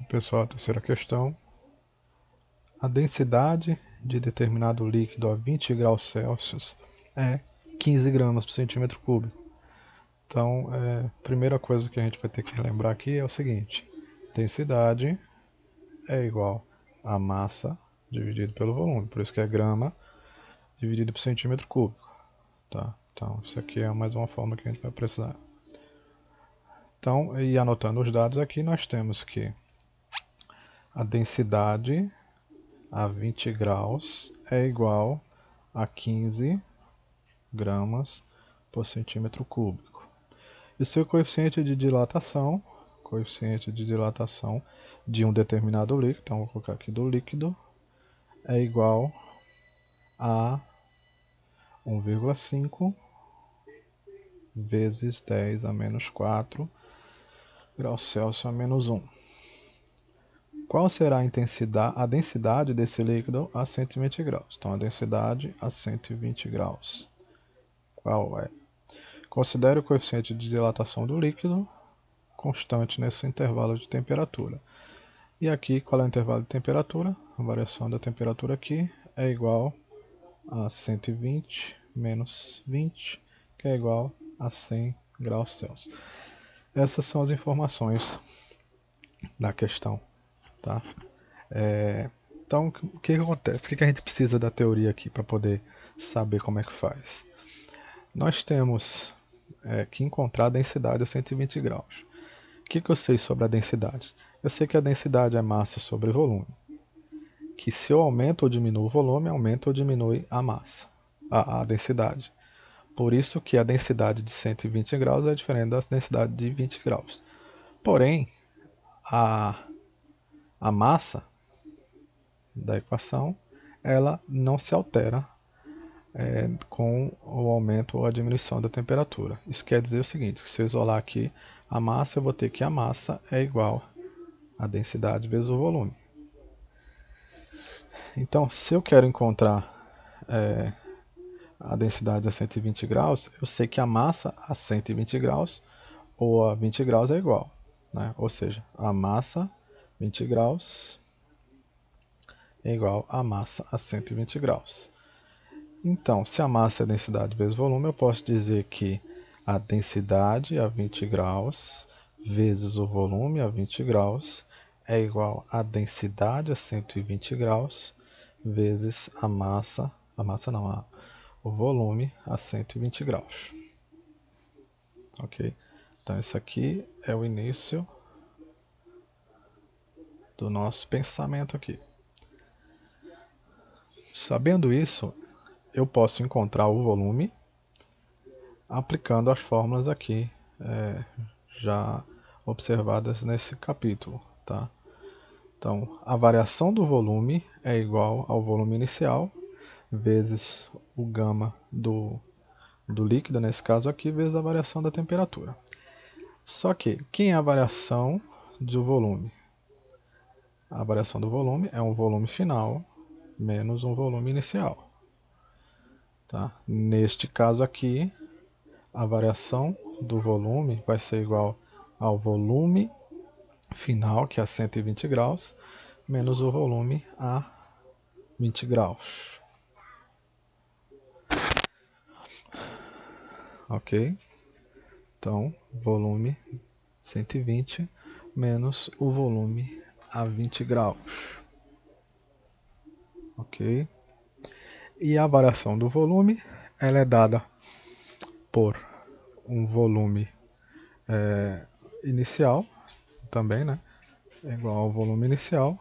Pessoal, a terceira questão. A densidade de determinado líquido a 20 graus Celsius é 15 gramas por centímetro cúbico. Então, a primeira coisa que a gente vai ter que lembrar aqui é o seguinte. Densidade é igual a massa dividido pelo volume. Por isso que é grama dividido por centímetro cúbico. Tá? Então, isso aqui é mais uma forma que a gente vai precisar. Então, e anotando os dados aqui, nós temos que a densidade a 20 graus é igual a 15 gramas por centímetro cúbico. E seu coeficiente de dilatação de um determinado líquido, então vou colocar aqui do líquido, é igual a 1,5 vezes 10 a menos 4 graus Celsius a menos 1. Qual será a densidade desse líquido a 120 graus? Então, a densidade a 120 graus. Qual é? Considere o coeficiente de dilatação do líquido constante nesse intervalo de temperatura. E aqui, qual é o intervalo de temperatura? A variação da temperatura aqui é igual a 120 menos 20, que é igual a 100 graus Celsius. Essas são as informações da questão. Tá? Então, o que acontece? O que a gente precisa da teoria aqui para poder saber como é que faz? Nós temos que encontrar a densidade a 120 graus. O que eu sei sobre a densidade? Eu sei que a densidade é massa sobre volume. Que se eu aumento ou diminuo o volume, aumenta ou diminui a massa, a densidade. Por isso que a densidade de 120 graus é diferente da densidade de 20 graus. Porém, a massa da equação, ela não se altera com o aumento ou a diminuição da temperatura. Isso quer dizer o seguinte, se eu isolar aqui a massa, eu vou ter que a massa é igual a densidade vezes o volume. Então, se eu quero encontrar a densidade a 120 graus, eu sei que a massa a 120 graus ou a 20 graus é igual. Né? Ou seja, a massa 20 graus é igual a massa a 120 graus. Então, se a massa é a densidade vezes volume, eu posso dizer que a densidade a 20 graus vezes o volume a 20 graus é igual a densidade a 120 graus vezes o volume a 120 graus. Ok? Então, esse aqui é o início do nosso pensamento aqui. Sabendo isso, eu posso encontrar o volume aplicando as fórmulas aqui já observadas nesse capítulo. Tá? Então, a variação do volume é igual ao volume inicial vezes o gama do líquido, nesse caso aqui, vezes a variação da temperatura. Só que, quem é a variação do volume? A variação do volume é um volume final menos um volume inicial. Tá? Neste caso aqui, a variação do volume vai ser igual ao volume final, que é a 120 graus, menos o volume a 20 graus. Ok? Então, volume 120 menos o volume a 20 graus. Ok? E a variação do volume, ela é dada por um volume inicial, também, né? É igual ao volume inicial,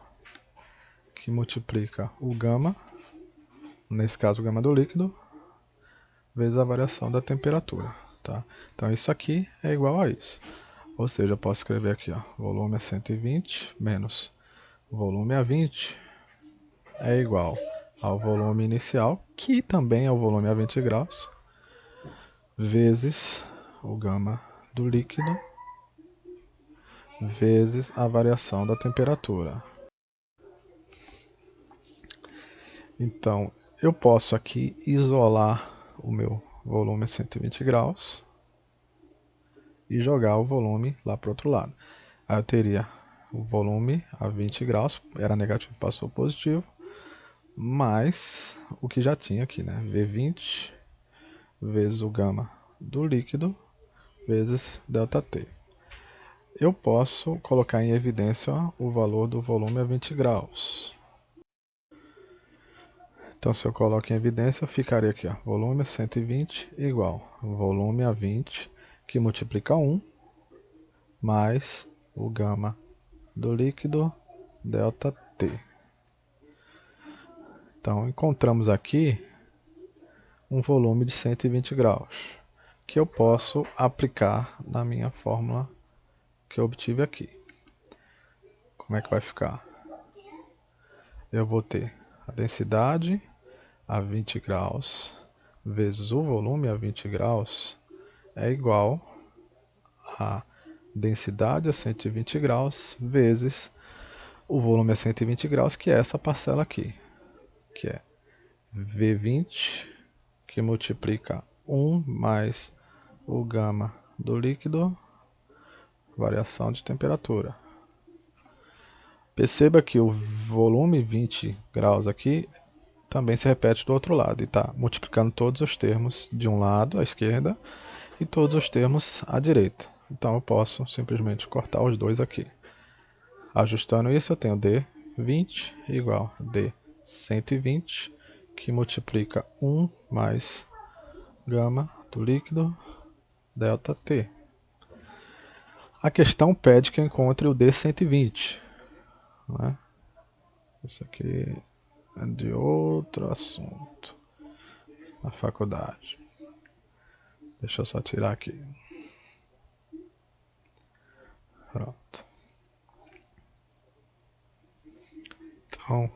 que multiplica o gama, nesse caso o gama do líquido, vezes a variação da temperatura. Tá? Então isso aqui é igual a isso. Ou seja, eu posso escrever aqui, ó, volume a 120 menos volume a 20 é igual ao volume inicial, que também é o volume a 20 graus, vezes o gama do líquido, vezes a variação da temperatura. Então, eu posso aqui isolar o meu volume a 120 graus e jogar o volume lá para o outro lado. Aí eu teria o volume a 20 graus, era negativo, passou positivo, mais o que já tinha aqui, né? V20 vezes o gama do líquido vezes ΔT. Eu posso colocar em evidência o valor do volume a 20 graus. Então, se eu coloco em evidência, ficaria aqui, ó, volume a 120 igual volume a 20, que multiplica 1, mais o gama do líquido, ΔT. Então, encontramos aqui um volume de 120 graus, que eu posso aplicar na minha fórmula que eu obtive aqui. Como é que vai ficar? Eu vou ter a densidade a 20 graus vezes o volume a 20 graus é igual a densidade a 120 graus vezes o volume a 120 graus, que é essa parcela aqui, que é V20, que multiplica 1 mais o gama do líquido, variação de temperatura. Perceba que o volume 20 graus aqui também se repete do outro lado, e está multiplicando todos os termos de um lado, à esquerda, e todos os termos à direita. Então eu posso simplesmente cortar os dois aqui. Ajustando isso, eu tenho D20 igual a D120, que multiplica 1 mais gama do líquido, ΔT. A questão pede que eu encontre o D120. Né? Isso aqui é de outro assunto na faculdade. Deixa eu só tirar aqui. Pronto. Então,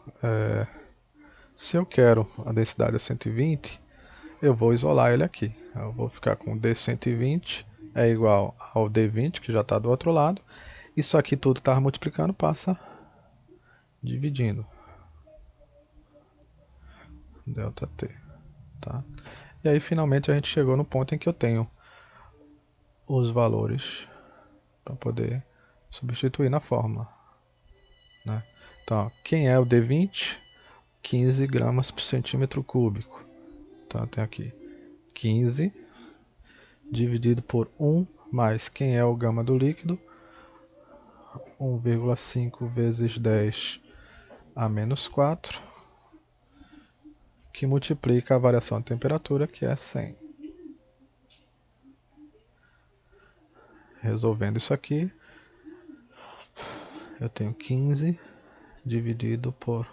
se eu quero a densidade a 120, eu vou isolar ele aqui. Eu vou ficar com D120 é igual ao D20, que já está do outro lado. Isso aqui tudo está multiplicando, passa dividindo. ΔT. Tá? E aí, finalmente, a gente chegou no ponto em que eu tenho os valores para poder substituir na fórmula. Né? Então, quem é o D20? 15 gramas por centímetro cúbico. Então, tem aqui 15 dividido por 1 mais quem é o gama do líquido? 1,5 vezes 10 a menos 4, que multiplica a variação de temperatura, que é 100. Resolvendo isso aqui, eu tenho 15 dividido por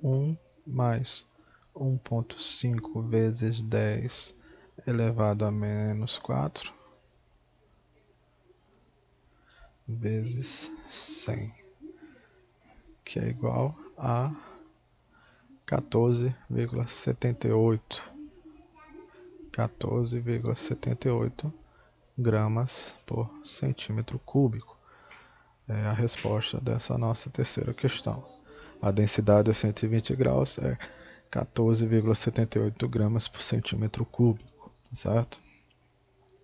1 mais 1,5 vezes 10 elevado a menos 4 vezes 100, que é igual a 14,78 gramas por centímetro cúbico. É a resposta dessa nossa terceira questão. A densidade a 120 graus é 14,78 gramas por centímetro cúbico, certo?